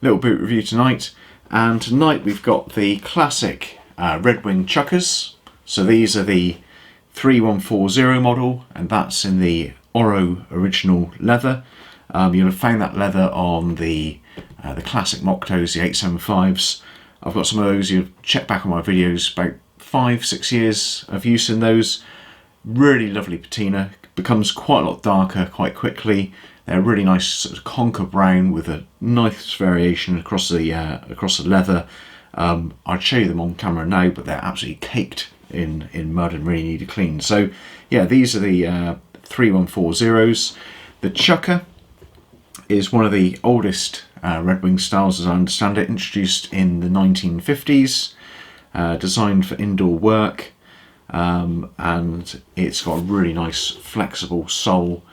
little boot review tonight, and tonight we've got the classic Red Wing CHUKKAs. So these are the 3140 model, and that's in the Oro original leather. You'll have found that leather on the classic Mocktoes, the 875s. I've got some of those. You'll check back on my videos, about 5-6 years of use in those. Really lovely patina, becomes quite a lot darker quite quickly. They're a really nice sort of conker brown with a nice variation across the leather. I'd show you them on camera now, but they're absolutely caked in mud and really need a clean. So yeah, these are the 3140s. The CHUKKA is one of the oldest Red Wing styles, as I understand it, introduced in the 1950s, designed for indoor work, and it's got a really nice flexible sole.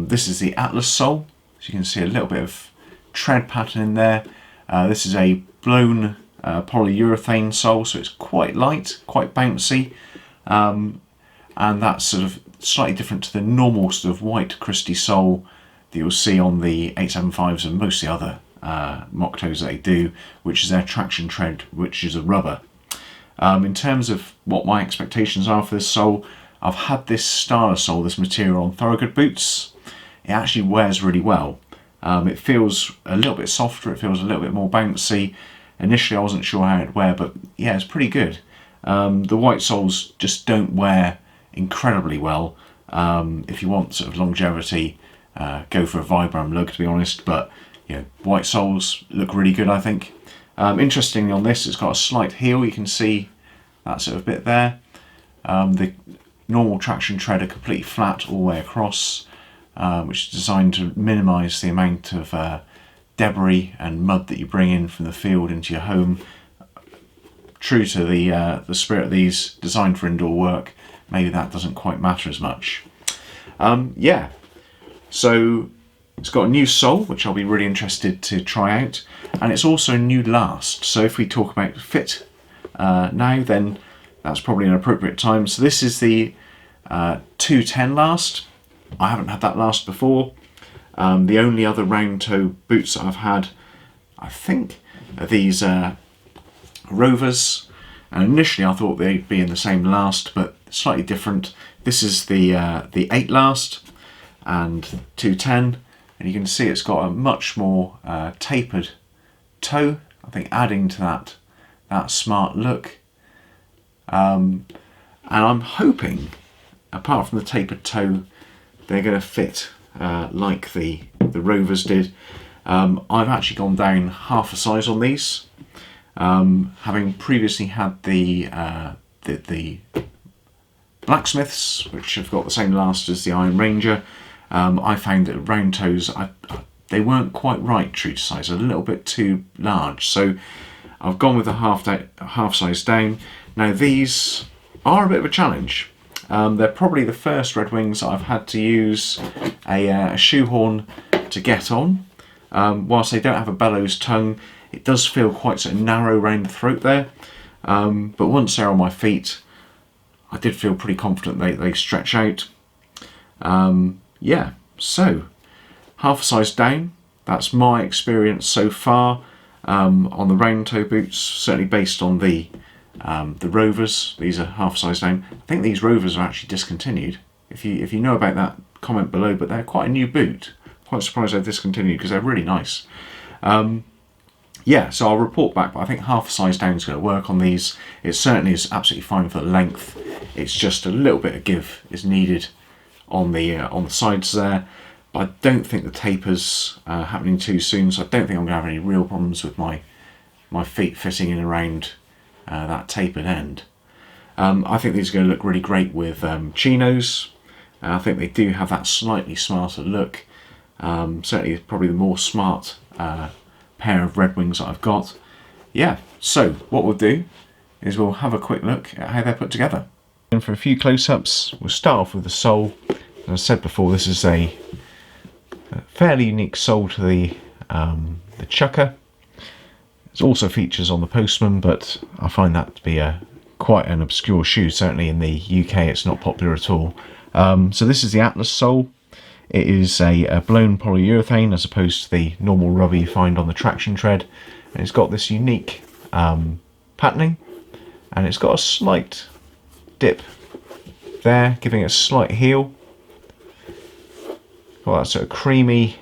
This is the Atlas sole, so you can see a little bit of tread pattern in there. This is a blown polyurethane sole, so it's quite light, quite bouncy, and that's sort of slightly different to the normal sort of white crusty sole that you'll see on the 875s and most of the other Mocktoes that they do, which is their traction tread, which is a rubber. In terms of what my expectations are for this sole, I've had this style of sole, this material, on Thorogood boots. It actually wears really well. It feels a little bit softer, it feels a little bit more bouncy. Initially I wasn't sure how it'd wear, but yeah, it's pretty good. The white soles just don't wear incredibly well. If you want sort of longevity, go for a Vibram lug, to be honest, but you know, white soles look really good, I think. Interestingly on this, it's got a slight heel, you can see that sort of bit there. The normal traction tread are completely flat all the way across, which is designed to minimise the amount of debris and mud that you bring in from the field into your home. True to the spirit of these, designed for indoor work, maybe that doesn't quite matter as much. Yeah, so it's got a new sole, which I'll be really interested to try out, and it's also a new last. So if we talk about fit now, then that's probably an appropriate time. So this is the 210 last. I haven't had that last before. The only other round toe boots that I've had, I think, are these Rovers, and initially I thought they'd be in the same last, but slightly different. This is the 8 last and 210, and you can see it's got a much more tapered toe, I think, adding to that smart look. And I'm hoping, apart from the tapered toe, they're going to fit like the Rovers did. I've actually gone down half a size on these. Having previously had the Blacksmiths, which have got the same last as the Iron Ranger, I found that round toes, they weren't quite right true to size, a little bit too large. So I've gone with a half size down. Now these are a bit of a challenge. They're probably the first Red Wings that I've had to use a shoehorn to get on. Whilst they don't have a bellows tongue, it does feel quite sort of narrow around the throat there. But once they're on my feet, I did feel pretty confident they stretch out. Yeah, so half a size down. That's my experience so far on the round toe boots, certainly based on the Rovers. These are half size down. I think these Rovers are actually discontinued. If you know about that, comment below, but they're quite a new boot. Quite surprised they're discontinued because they're really nice. Yeah, so I'll report back, but I think half a size down is going to work on these. It certainly is absolutely fine for the length. It's just a little bit of give is needed on the sides there. But I don't think the taper's happening too soon, so I don't think I'm going to have any real problems with my feet fitting in around that tapered end. I think these are going to look really great with chinos. I think they do have that slightly smarter look. Certainly probably the more smart pair of Red Wings that I've got. Yeah, so what we'll do is we'll have a quick look at how they're put together. And for a few close-ups, we'll start off with the sole. As I said before, this is a fairly unique sole to the CHUKKA. It also features on the Postman, but I find that to be quite an obscure shoe. Certainly in the UK it's not popular at all. So this is the Atlas sole. It is a blown polyurethane as opposed to the normal rubber you find on the traction tread, and it's got this unique patterning, and it's got a slight dip there, giving it a slight heel. Got that sort of creamy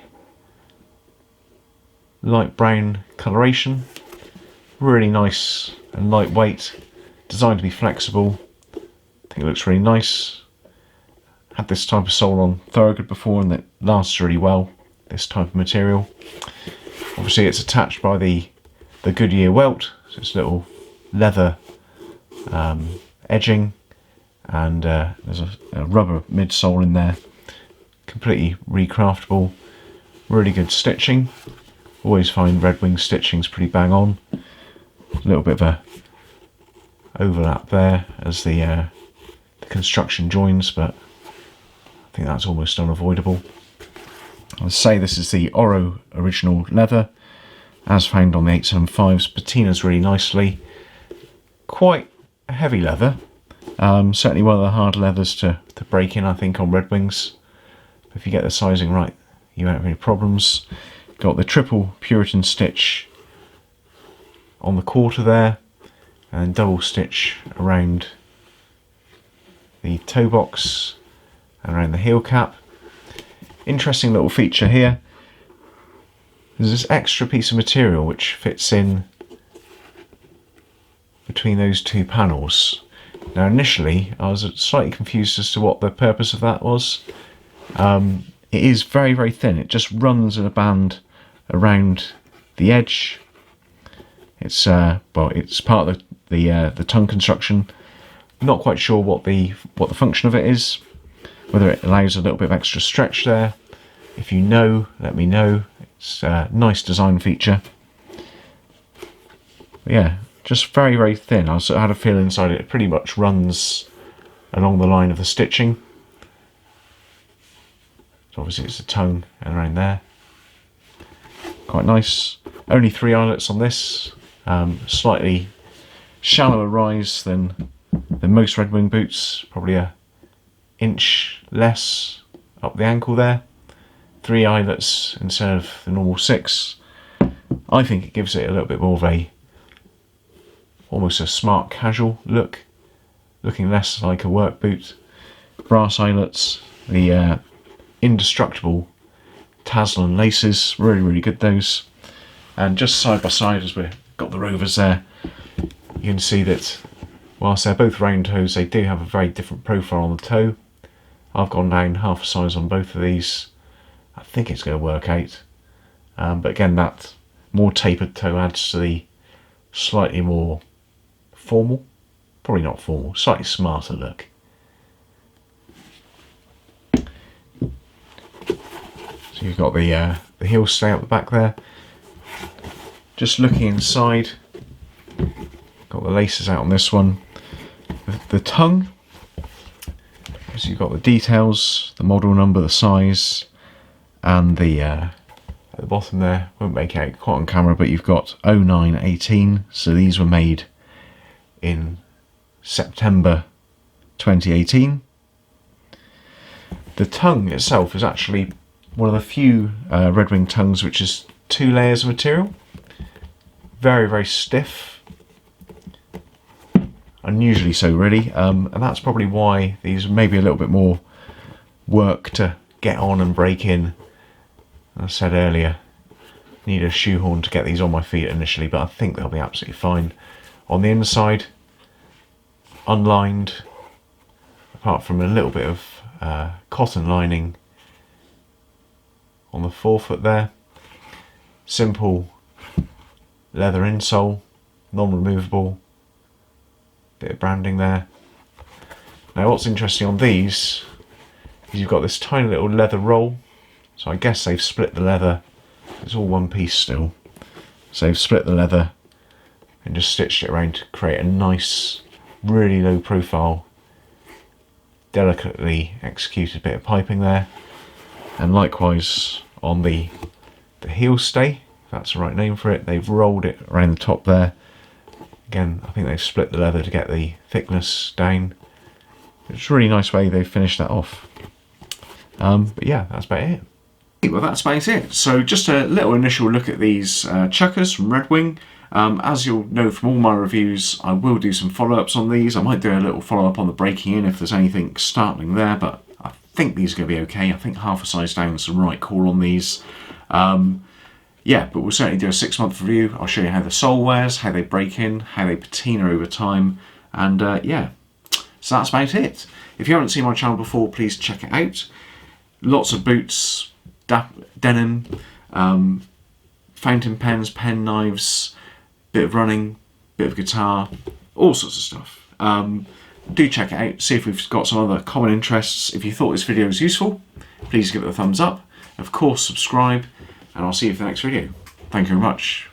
light brown coloration, really nice and lightweight, designed to be flexible. I think it looks really nice. Had this type of sole on Thorogood before and it lasts really well, this type of material. Obviously it's attached by the Goodyear welt, so it's little leather edging, and there's a rubber midsole in there, completely recraftable, really good stitching. Always find Red Wing stitching's pretty bang on. A little bit of a overlap there as the construction joins, but I think that's almost unavoidable. I'll say this is the Oro original leather, as found on the 875s. Patina's really nicely. Quite a heavy leather. Certainly one of the hard leathers to break in, I think, on Red Wings. If you get the sizing right, you won't have any problems. Got the triple Puritan stitch on the quarter there, and double stitch around the toe box and around the heel cap. Interesting little feature here. There's this extra piece of material which fits in between those two panels. Now initially I was slightly confused as to what the purpose of that was. It is very, very thin. It just runs in a band around the edge. It's well, it's part of the tongue construction. Not quite sure what the function of it is. Whether it allows a little bit of extra stretch there. If you know, let me know. It's a nice design feature. But yeah, just very, very thin. I sort of had a feel inside it pretty much runs along the line of the stitching. So obviously it's the tongue and around there. Quite nice. Only 3 eyelets on this. Slightly shallower rise than most Red Wing boots. Probably a inch less up the ankle there. 3 eyelets instead of the normal 6. I think it gives it a little bit more of almost a smart casual look, looking less like a work boot. Brass eyelets, the indestructible tassel and laces, really, really good those. And just side by side, as we've got the Rovers there, you can see that whilst they're both round toes, they do have a very different profile on the toe. I've gone down half a size on both of these. I think it's going to work out. But again, that more tapered toe adds to the slightly more formal, probably not formal, slightly smarter look. So you've got the heel stay up the back there. Just looking inside, got the laces out on this one. The tongue, so you've got the details, the model number, the size, and the at the bottom there, won't make out quite on camera, but you've got 0918, so these were made in September 2018. The tongue itself is actually one of the few Red Wing tongues which is 2 layers of material. Very, very stiff. Unusually so, really. And that's probably why these maybe a little bit more work to get on and break in. As I said earlier, need a shoehorn to get these on my feet initially, but I think they'll be absolutely fine. On the inside, unlined, apart from a little bit of cotton lining on the forefoot there. Simple leather insole, non-removable, bit of branding there. Now what's interesting on these is you've got this tiny little leather roll, so I guess they've split the leather, it's all one piece still, so they've split the leather and just stitched it around to create a nice, really low profile, delicately executed bit of piping there. And likewise on the heel stay, if that's the right name for it, they've rolled it around the top there. Again, I think they've split the leather to get the thickness down. It's a really nice way they've finished that off. But yeah, that's about it. Well, that's about it. So just a little initial look at these chukkers from Red Wing. As you'll know from all my reviews, I will do some follow-ups on these. I might do a little follow-up on the breaking in if there's anything startling there, but I think these are going to be okay. I think half a size down is the right call on these. Yeah, but we'll certainly do a 6-month review. I'll show you how the sole wears, how they break in, how they patina over time, and yeah, so that's about it. If you haven't seen my channel before, please check it out. Lots of boots, denim, fountain pens, pen knives, bit of running, bit of guitar, all sorts of stuff. Do check it out, see if we've got some other common interests. If you thought this video was useful, please give it a thumbs up. Of course, subscribe, and I'll see you for the next video. Thank you very much.